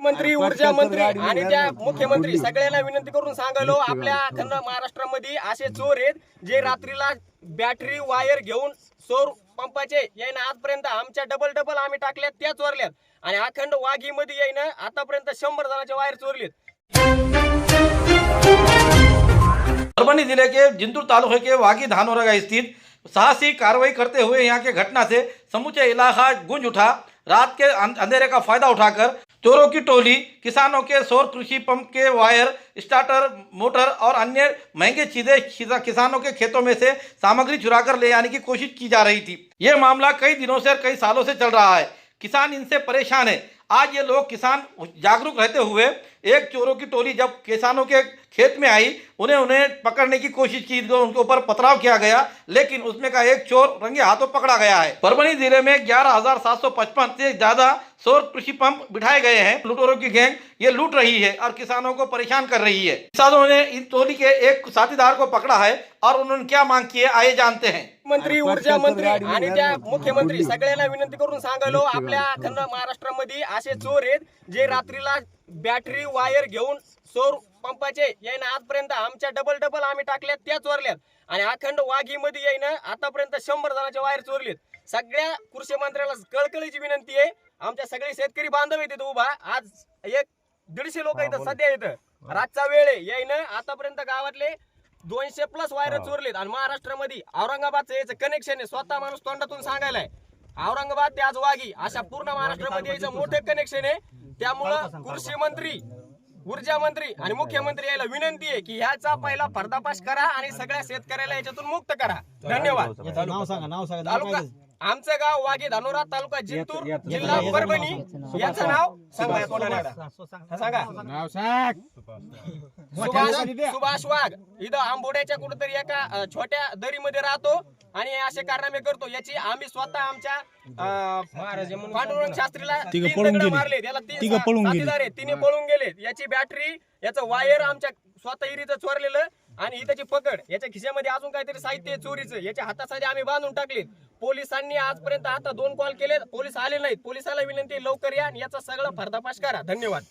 मंत्री, ऊर्जा मंत्री आणि त्या मुख्यमंत्री सगळ्यांना विनंती करून सांगालो, आपल्या अखंड महाराष्ट्रामध्ये असे चोर आहेत जे रात्रीला बॅटरी वायर घेऊन सौर पंपाचे यायनं आजपर्यंत आमच्या डबल आम्ही टाकल्यात, त्या चोरल्यात. आणि अखंड वाघीमध्ये यायनं आतापर्यंत 100 जणांचे वायर चोरलेत. परभनी जिले के जिंतूर तालुके के वागी धानोरा स्थित साहसी कार्रवाई करते हुए यहाँ के घटना से समूचे इलाका गूंज उठा। रात के अंधेरे का फायदा उठाकर चोरों की टोली किसानों के सौर कृषि पंप के वायर, स्टार्टर, मोटर और अन्य महंगे चीजें किसानों के खेतों में से सामग्री चुराकर ले जाने की कोशिश की जा रही थी। ये मामला कई दिनों से कई सालों से चल रहा है। किसान इनसे परेशान है। आज ये लोग किसान जागरूक रहते हुए एक चोरों की टोली जब किसानों के खेत में आई, उन्हें पकड़ने की कोशिश की तो उनके ऊपर पथराव किया गया, लेकिन उसमें का एक चोर रंगे हाथों पकड़ा गया है। परभनी जिले में 11,755 से ज्यादा सौर कृषि पंप बिठाए गए हैं। लुटेरों की गैंग ये लूट रही है और किसानों को परेशान कर रही है। किसानों ने इन टोली के एक साथीदार को पकड़ा है और उन्होंने क्या मांग की है आइए जानते हैं। मंत्री, ऊर्जा मंत्री आणि त्या मुख्यमंत्री सगळ्यांना विनंती करून सांगालो, आपल्या अखंड महाराष्ट्रामध्ये असे चोर आहेत जे रात्रीला बॅटरी वायर घेऊन सौर पंपाचे यायनं आजपर्यंत आमच्या डबल आम्ही टाकल्यात, त्या चोरल्यात. आणि अखंड वाघीमध्ये यायनं आतापर्यंत 100 जणांचे वायर चोरलेत. सगळ्या कृषी मंत्र्याला कळकळीची विनंती आहे. आमच्या सगळे शेतकरी बांधव येतात उभा. आज 150 लोक इथं सध्या येतं. रातचा वेळ आहे. यायनं आतापर्यंत गावातले 200+ वायर चोरलेत. आणि महाराष्ट्रामध्ये औरंगाबादचं याचं कनेक्शन आहे. स्वतः माणूस तोंडातून सांगायलाय. औरंगाबाद ते आज वाघी अशा पूर्ण महाराष्ट्रामध्ये याचं मोठं कनेक्शन आहे. त्यामुळं कृषी मंत्री, ऊर्जा मंत्री आणि मुख्यमंत्री यायला विनंती आहे की ह्याचा पहिला पर्दाफाश करा आणि सगळ्या शेतकऱ्याला याच्यातून मुक्त करा. धन्यवाद. नाव सांगा तालुका आमचं गाव वाघी धानोरा, तालुका जिंतूर, जिल्हा परभणी. याचं नाव सांगा कोणाला सांगा. नाव सांग. सुभाष वाघ. इथं आंबोड्याच्या कुठेतरी एका छोट्या दरीमध्ये राहतो आणि असे कारनामे करतो. याची आम्ही स्वतः आमच्या पांडुरंग शास्त्रीला 3 दगड मारले. त्याला 3 साथीदार आहेत, 3 पळून गेले. याची बॅटरी, याचं वायर आमच्या स्वतः इरीचं चोरलेलं आणि त्याची पकड. याच्या खिशामध्ये अजून काहीतरी साहित्य चोरीचं. याच्या हातासाठी आम्ही बांधून टाकले. पोलिसांनी आजपर्यंत आता 2 कॉल केले, पोलीस आले नाहीत. पोलिसाला विनंती लवकर या आणि याचा सगळा पर्दाफाश करा. धन्यवाद.